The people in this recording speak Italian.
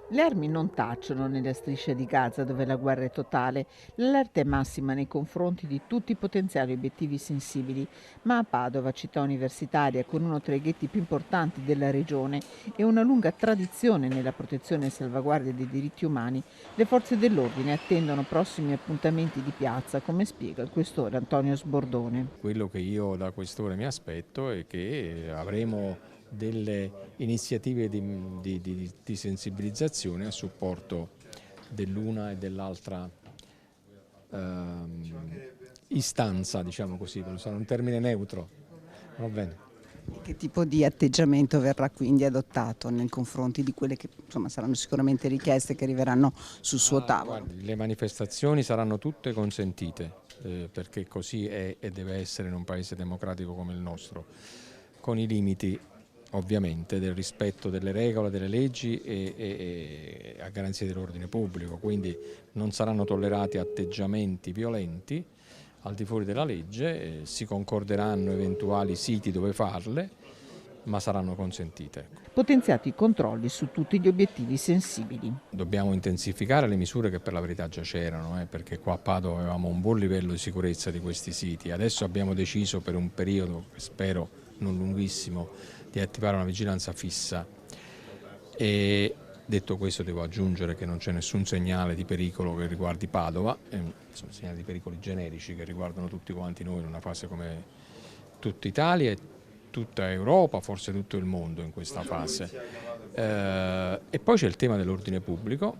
Le armi non tacciono nella striscia di Gaza dove la guerra è totale, l'allerta è massima nei confronti di tutti i potenziali obiettivi sensibili, ma a Padova, città universitaria con uno tra i ghetti più importanti della regione e una lunga tradizione nella protezione e salvaguardia dei diritti umani, le forze dell'ordine attendono prossimi appuntamenti di piazza, come spiega il questore Antonio Sbordone. Quello che io da quest'ora mi aspetto è che avremo delle iniziative di sensibilizzazione a supporto dell'una e dell'altra istanza, diciamo così, per usare un termine neutro. Va bene. Che tipo di atteggiamento verrà quindi adottato nei confronti di quelle che insomma saranno sicuramente richieste che arriveranno sul suo tavolo? Guardi, le manifestazioni saranno tutte consentite, perché così è e deve essere in un paese democratico come il nostro, con i limiti ovviamente del rispetto delle regole, delle leggi e a garanzia dell'ordine pubblico, quindi non saranno tollerati atteggiamenti violenti al di fuori della legge, si concorderanno eventuali siti dove farle, ma saranno consentite. Ecco. Potenziati i controlli su tutti gli obiettivi sensibili. Dobbiamo intensificare le misure che per la verità già c'erano, perché qua a Padova avevamo un buon livello di sicurezza di questi siti. Adesso abbiamo deciso per un periodo, spero non lunghissimo, di attivare una vigilanza fissa. E detto questo devo aggiungere che non c'è nessun segnale di pericolo che riguardi Padova, sono segnali di pericoli generici che riguardano tutti quanti noi in una fase come tutta Italia e tutta Europa, forse tutto il mondo in questa fase. E poi c'è il tema dell'ordine pubblico